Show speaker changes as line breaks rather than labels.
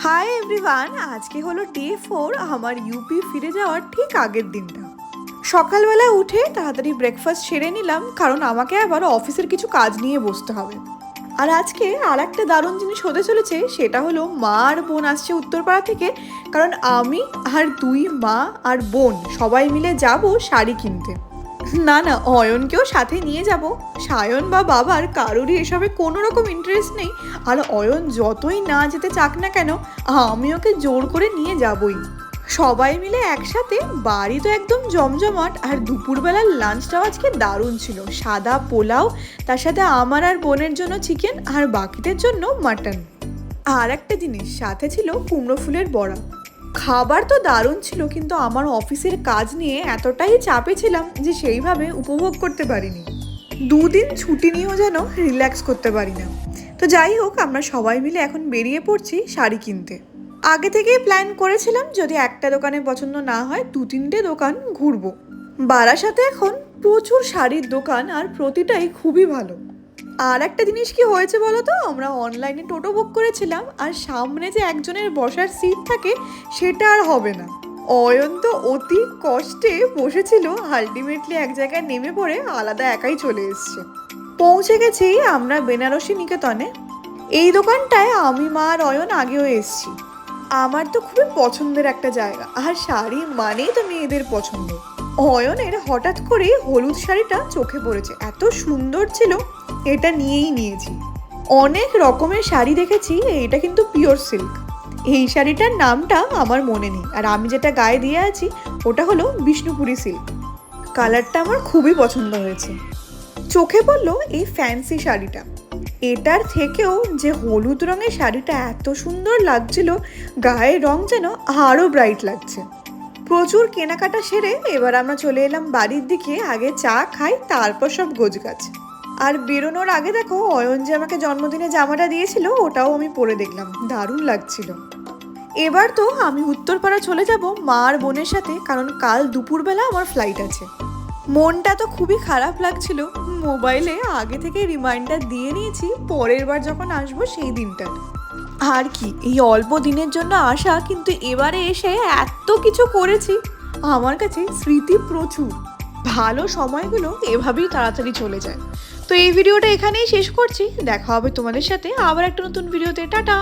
Hi everyone, আজকে হলো day 4 আমার ইউপি ফিরে যাওয়ার ঠিক আগের দিনটা। সকালবেলা উঠে তাড়াতাড়ি ব্রেকফাস্ট সেরে নিলাম, কারণ আমাকে আবার অফিসের কিছু কাজ নিয়ে বসতে হবে। আর আজকে আর একটা দারুণ জিনিস হতে চলেছে, সেটা হলো মা আর বোন আসছে উত্তরপাড়া থেকে। কারণ আমি আর দুই মা আর বোন সবাই মিলে যাব শাড়ি কিনতে। না না, অয়নকেও সাথে নিয়ে যাব। সায়ন বা বাবার কারোরই এসবে কোনো রকম ইন্টারেস্ট নেই। আর অয়ন যতই না যেতে চাক না কেন, আমি ওকে জোর করে নিয়ে যাবই। সবাই মিলে একসাথে বাড়ি তো একদম জমজমাট। আর দুপুরবেলার লাঞ্চটাও আজকে দারুণ ছিল, সাদা পোলাও, তার সাথে আমার আর বোনের জন্য চিকেন আর বাকিদের জন্য মাটন। আর একটা জিনিস সাথে ছিল কুমড়ো ফুলের বড়া। খাবার তো দারুণ ছিল, কিন্তু আমার অফিসের কাজ নিয়ে এতটাই চাপে ছিলাম যে সেইভাবে উপভোগ করতে পারিনি। দুদিন ছুটি নিয়েও যেন রিল্যাক্স করতে পারি না। তো যাই হোক, আমরা সবাই মিলে এখন বেরিয়ে পড়ছি শাড়ি কিনতে। আগে থেকেই প্ল্যান করেছিলাম যদি একটা দোকানে পছন্দ না হয় 2-3টে দোকান ঘুরবো। বারাসাতে এখন প্রচুর শাড়ির দোকান, আর প্রতিটাই খুবই ভালো। আর একটা জিনিস কি হয়েছে বলো তো, আমরা অনলাইনে টোটো বুক করেছিলাম, আর সামনে যে একজনের বসার সিট থাকে সেটা আর হবে না। অয়ন তো অতি কষ্টে বসেছিল, আলটিমেটলি এক জায়গায় নেমে পড়ে আলাদা একাই চলে এসছে। পৌঁছে গেছি আমরা বেনারসি নিকেতনে। এই দোকানটায় আমি মা আর অয়ন আগেও এসছি। আমার তো খুবই পছন্দের একটা জায়গা, আর শাড়ি মানেই তো মেয়েদের পছন্দ। অয়নের হঠাৎ করে হলুদ শাড়িটা চোখে পড়েছে, এত সুন্দর ছিল, এটা নিয়েই নিয়েছি। অনেক রকমের শাড়ি দেখেছি, এটা কিন্তু পিওর সিল্ক। এই শাড়িটার নামটা আমার মনে নেই, আর আমি যেটা গায়ে দিয়ে আছি ওটা হলো বিষ্ণুপুরি সিল্ক। কালারটা আমার খুবই পছন্দ হয়েছে। চোখে পড়লো এই ফ্যান্সি শাড়িটা। এটার থেকেও যে হলুদ রঙের শাড়িটা এত সুন্দর লাগছিল, গায়ের রং যেন আরও ব্রাইট লাগছে। প্রচুর কেনাকাটা সেরে এবার আমরা চলে এলাম বাড়ির দিকে। আগে চা খাই, তারপর সব গোছগাছ। আর বেরোনোর আগে দেখো, অয়ন যে আমাকে জন্মদিনে জামাটা দিয়েছিল ওটাও আমি পরে দেখলাম, দারুণ লাগছিল। এবার তো আমি উত্তরপাড়া চলে যাব মা আর বোনের সাথে, কারণ কাল দুপুরবেলা আমার ফ্লাইট আছে। মনটা তো খুবই খারাপ লাগছিল, মোবাইলে আগে থেকে রিমাইন্ডার দিয়ে নিয়েছি পরের বার যখন আসবো সেই দিনটা। আর কি, এই অল্প দিনের জন্য আসা, কিন্তু এবারে এসে এত কিছু করেছি, আমার কাছে স্মৃতি প্রচুর। ভালো সময়গুলো এভাবেই তাড়াতাড়ি চলে যায়। তো এই ভিডিওটা এখানেই শেষ করছি, দেখা হবে তোমাদের সাথে আবার একটা নতুন ভিডিওতে। টাটা।